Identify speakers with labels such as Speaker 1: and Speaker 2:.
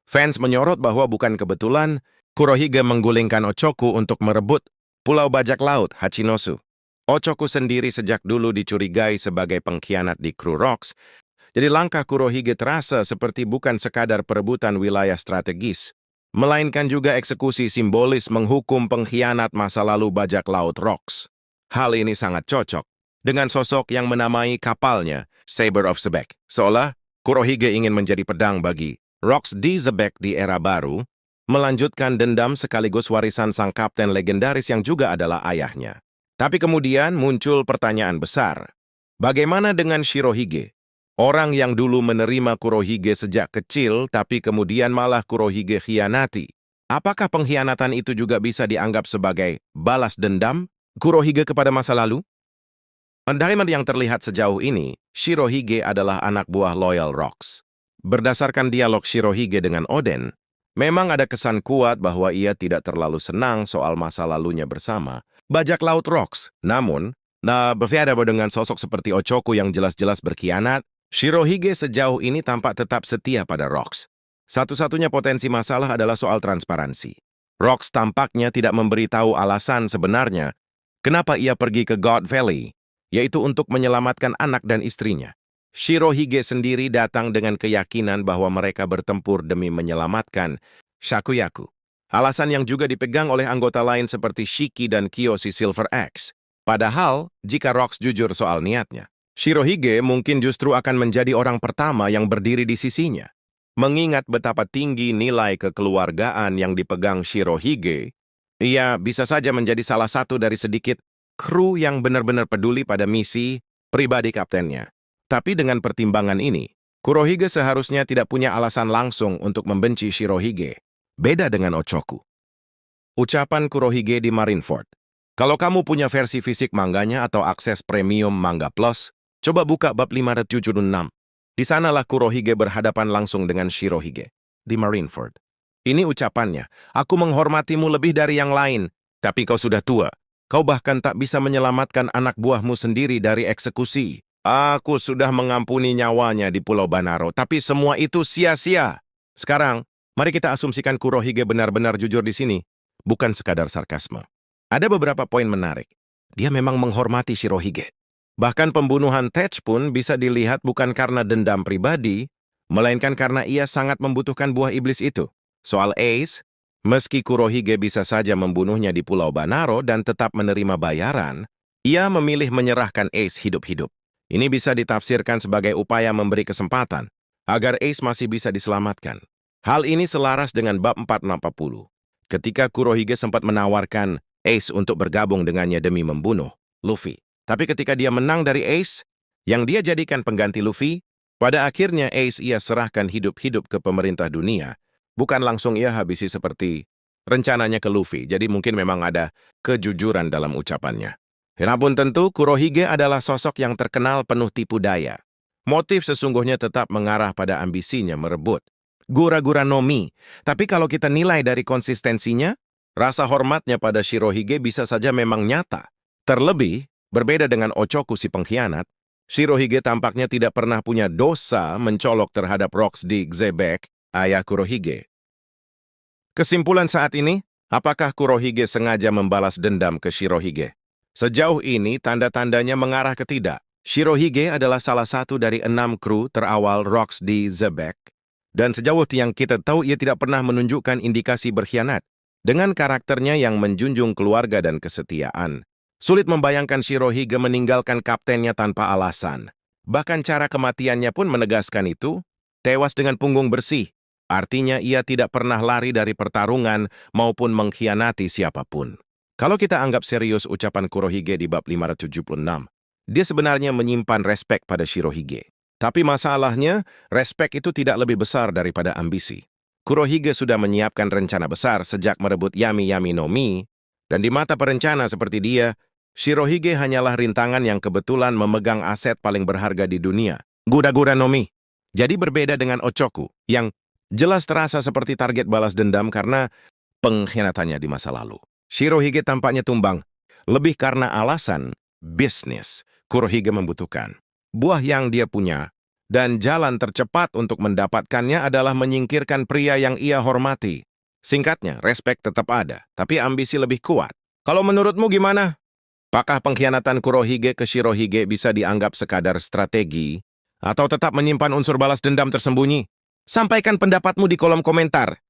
Speaker 1: Fans menyorot bahwa bukan kebetulan Kurohige menggulingkan Ochoku untuk merebut Pulau Bajak Laut Hachinosu. Ochoku sendiri sejak dulu dicurigai sebagai pengkhianat di kru Rocks, jadi langkah Kurohige terasa seperti bukan sekadar perebutan wilayah strategis, melainkan juga eksekusi simbolis menghukum pengkhianat masa lalu Bajak Laut Rocks. Hal ini sangat cocok dengan sosok yang menamai kapalnya Saber of Xebec. Seolah Kurohige ingin menjadi pedang bagi Rocks di Xebec di era baru, melanjutkan dendam sekaligus warisan sang kapten legendaris yang juga adalah ayahnya. Tapi kemudian muncul pertanyaan besar. Bagaimana dengan Shirohige? Orang yang dulu menerima Kurohige sejak kecil, tapi kemudian malah Kurohige khianati. Apakah pengkhianatan itu juga bisa dianggap sebagai balas dendam Kurohige kepada masa lalu? Dari yang terlihat sejauh ini, Shirohige adalah anak buah Loyal Rocks. Berdasarkan dialog Shirohige dengan Oden, memang ada kesan kuat bahwa ia tidak terlalu senang soal masa lalunya bersama Bajak Laut Rocks. Namun, berbeda dengan sosok seperti Ochoku yang jelas-jelas berkhianat, Shirohige sejauh ini tampak tetap setia pada Rocks. Satu-satunya potensi masalah adalah soal transparansi. Rocks tampaknya tidak memberitahu alasan sebenarnya kenapa ia pergi ke God Valley, yaitu untuk menyelamatkan anak dan istrinya. Shirohige sendiri datang dengan keyakinan bahwa mereka bertempur demi menyelamatkan Shakuyaku. Alasan yang juga dipegang oleh anggota lain seperti Shiki dan Kiyoshi Silver Axe. Padahal, jika Rocks jujur soal niatnya, Shirohige mungkin justru akan menjadi orang pertama yang berdiri di sisinya. Mengingat betapa tinggi nilai kekeluargaan yang dipegang Shirohige, ia bisa saja menjadi salah satu dari sedikit kru yang benar-benar peduli pada misi pribadi kaptennya. Tapi dengan pertimbangan ini, Kurohige seharusnya tidak punya alasan langsung untuk membenci Shirohige. Beda dengan Ochoku. Ucapan Kurohige di Marineford. Kalau kamu punya versi fisik mangganya atau akses premium Manga Plus, coba buka bab 576. Di sanalah Kurohige berhadapan langsung dengan Shirohige di Marineford. Ini ucapannya, aku menghormatimu lebih dari yang lain, tapi kau sudah tua. Kau bahkan tak bisa menyelamatkan anak buahmu sendiri dari eksekusi. Aku sudah mengampuni nyawanya di Pulau Banaro, tapi semua itu sia-sia. Sekarang, mari kita asumsikan Kurohige benar-benar jujur di sini, bukan sekadar sarkasme. Ada beberapa poin menarik. Dia memang menghormati Shirohige. Bahkan pembunuhan Tetch pun bisa dilihat bukan karena dendam pribadi, melainkan karena ia sangat membutuhkan buah iblis itu. Soal Ace, meski Kurohige bisa saja membunuhnya di Pulau Banaro dan tetap menerima bayaran, ia memilih menyerahkan Ace hidup-hidup. Ini bisa ditafsirkan sebagai upaya memberi kesempatan agar Ace masih bisa diselamatkan. Hal ini selaras dengan bab 440. Ketika Kurohige sempat menawarkan Ace untuk bergabung dengannya demi membunuh Luffy. Tapi ketika dia menang dari Ace, yang dia jadikan pengganti Luffy, pada akhirnya Ace ia serahkan hidup-hidup ke pemerintah dunia. Bukan langsung ia habisi seperti rencananya ke Luffy, jadi mungkin memang ada kejujuran dalam ucapannya. Kenapun tentu, Kurohige adalah sosok yang terkenal penuh tipu daya. Motif sesungguhnya tetap mengarah pada ambisinya merebut Gura-Gura no Mi. Tapi kalau kita nilai dari konsistensinya, rasa hormatnya pada Shirohige bisa saja memang nyata. Terlebih, berbeda dengan Ochoku si pengkhianat, Shirohige tampaknya tidak pernah punya dosa mencolok terhadap Rocks di Xebec, ayah Kurohige. Kesimpulan saat ini, apakah Kurohige sengaja membalas dendam ke Shirohige? Sejauh ini, tanda-tandanya mengarah ke tidak. Shirohige adalah salah satu dari 6 kru terawal Rocks di Xebec. Dan sejauh yang kita tahu, ia tidak pernah menunjukkan indikasi berkhianat. Dengan karakternya yang menjunjung keluarga dan kesetiaan, sulit membayangkan Shirohige meninggalkan kaptennya tanpa alasan. Bahkan cara kematiannya pun menegaskan itu, tewas dengan punggung bersih. Artinya ia tidak pernah lari dari pertarungan maupun mengkhianati siapapun. Kalau kita anggap serius ucapan Kurohige di bab 576, dia sebenarnya menyimpan respek pada Shirohige. Tapi masalahnya, respek itu tidak lebih besar daripada ambisi. Kurohige sudah menyiapkan rencana besar sejak merebut Yami Yami no Mi, dan di mata perencana seperti dia, Shirohige hanyalah rintangan yang kebetulan memegang aset paling berharga di dunia, Gura-Gura no Mi. Jadi berbeda dengan Ochoku, yang jelas terasa seperti target balas dendam karena pengkhianatannya di masa lalu. Shirohige tampaknya tumbang, lebih karena alasan bisnis. Kurohige membutuhkan buah yang dia punya Dan jalan tercepat untuk mendapatkannya adalah menyingkirkan pria yang ia hormati. Singkatnya, respek tetap ada, tapi ambisi lebih kuat. Kalau menurutmu gimana? Apakah pengkhianatan Kurohige ke Shirohige bisa dianggap sekadar strategi, atau tetap menyimpan unsur balas dendam tersembunyi? Sampaikan pendapatmu di kolom komentar.